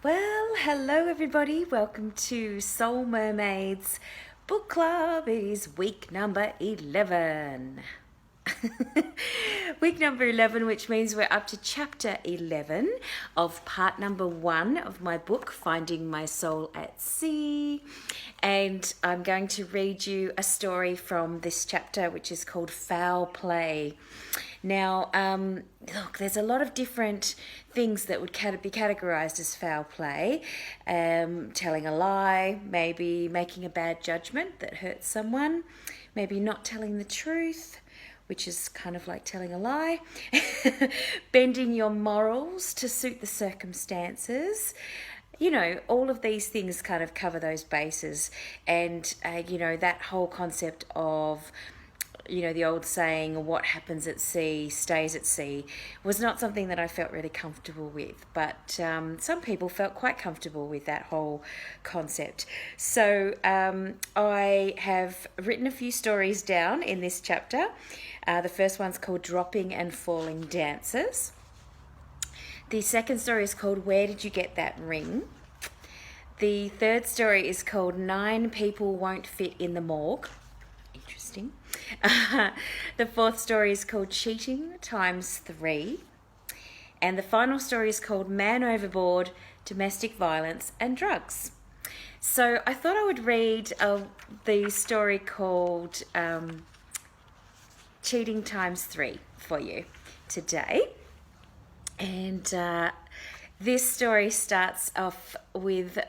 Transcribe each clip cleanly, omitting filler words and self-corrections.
Well, hello everybody. Welcome to Soul Mermaids Book Club. It is week number 11. Week number 11, which means we're up to chapter 11 of part number 1 of my book, Finding My Soul at Sea. And I'm going to read you a story from this chapter, which is called Foul Play. Now, look, there's a lot of different things that would be categorized as foul play. Telling a lie, maybe making a bad judgment that hurts someone, maybe not telling the truth, which is kind of like telling a lie, bending your morals to suit the circumstances. You know, all of these things kind of cover those bases. And, that whole concept of, the old saying, what happens at sea stays at sea, was not something that I felt really comfortable with. But some people felt quite comfortable with that whole concept. So I have written a few stories down in this chapter. The first one's called Dropping and Falling Dancers. The second story is called Where Did You Get That Ring? The third story is called 9 People Won't Fit in the Morgue. Interesting. The fourth story is called Cheating ×3. And the final story is called Man Overboard, Domestic Violence and Drugs. So I thought I would read the story called Cheating ×3 for you today. And this story starts off with,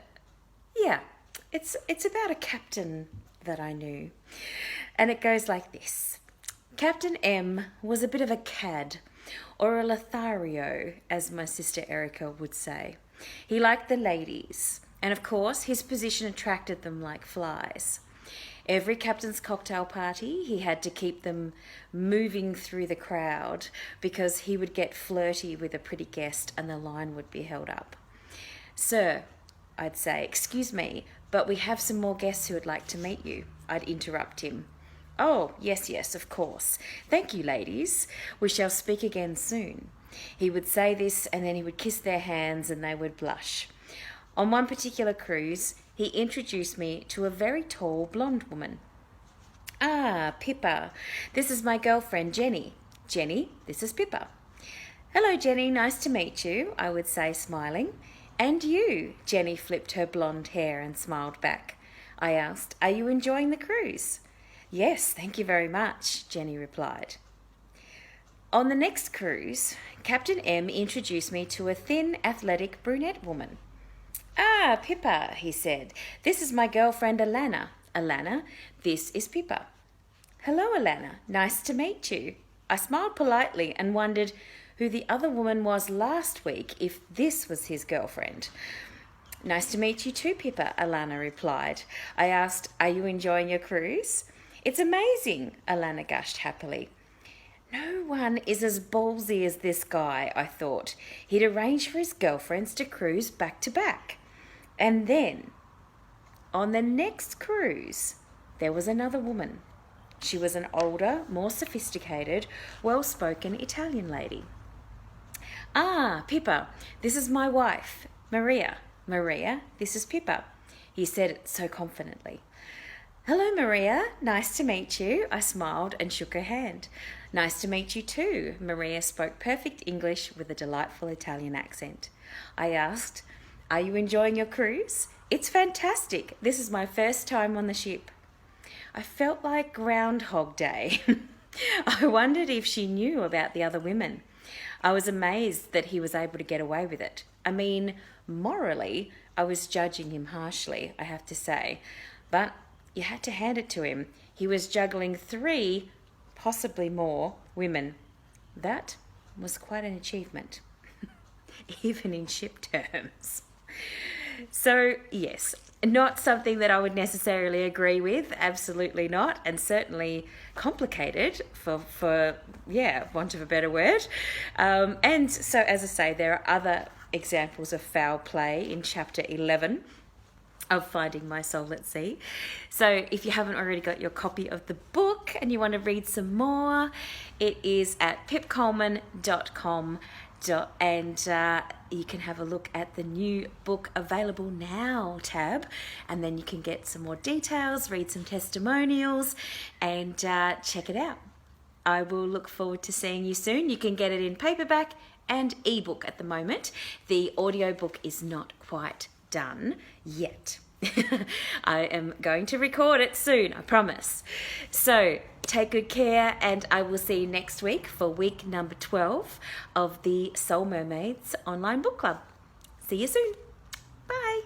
it's about a captain that I knew. And it goes like this. Captain M was a bit of a cad, or a Lothario, as my sister Erica would say. He liked the ladies, and of course his position attracted them like flies. Every captain's cocktail party, he had to keep them moving through the crowd because he would get flirty with a pretty guest and the line would be held up. Sir, I'd say, excuse me, but we have some more guests who would like to meet you. I'd interrupt him. Oh, yes, of course. Thank you, ladies. We shall speak again soon. He would say this and then he would kiss their hands and they would blush. On one particular cruise, he introduced me to a very tall blonde woman. Ah, Pippa. This is my girlfriend, Jenny. Jenny, this is Pippa. Hello, Jenny. Nice to meet you, I would say, smiling. And you, Jenny flipped her blonde hair and smiled back. I asked, are you enjoying the cruise? Yes, thank you very much, Jenny replied. On the next cruise, Captain M introduced me to a thin, athletic brunette woman. Ah, Pippa, he said. This is my girlfriend, Alana. Alana, this is Pippa. Hello, Alana. Nice to meet you. I smiled politely and wondered who the other woman was last week if this was his girlfriend. Nice to meet you too, Pippa, Alana replied. I asked, are you enjoying your cruise? It's amazing, Alana gushed happily. No one is as ballsy as this guy, I thought. He'd arrange for his girlfriends to cruise back to back. And then, on the next cruise, there was another woman. She was an older, more sophisticated, well-spoken Italian lady. Ah, Pippa, this is my wife, Maria. Maria, this is Pippa. He said it so confidently. Hello, Maria. Nice to meet you. I smiled and shook her hand. Nice to meet you too. Maria spoke perfect English with a delightful Italian accent. I asked, are you enjoying your cruise? It's fantastic. This is my first time on the ship. I felt like Groundhog Day. I wondered if she knew about the other women. I was amazed that he was able to get away with it. I mean, morally, I was judging him harshly, I have to say. But you had to hand it to him. He was juggling 3, possibly more, women. That was quite an achievement, even in ship terms. So, yes, not something that I would necessarily agree with, absolutely not, and certainly complicated for want of a better word. And so, as I say, there are other examples of foul play in chapter 11 of Finding My Soul at Sea. So if you haven't already got your copy of the book and you want to read some more, it is at pipcoleman.com and you can have a look at the new book available now tab, and then you can get some more details, read some testimonials, and check it out. I will look forward to seeing you soon. You can get it in paperback and ebook at the moment. The audiobook is not quite done yet. I am going to record it soon, I promise. So take good care, and I will see you next week for week number 12 of the Soul Mermaids online book club. See you soon. Bye.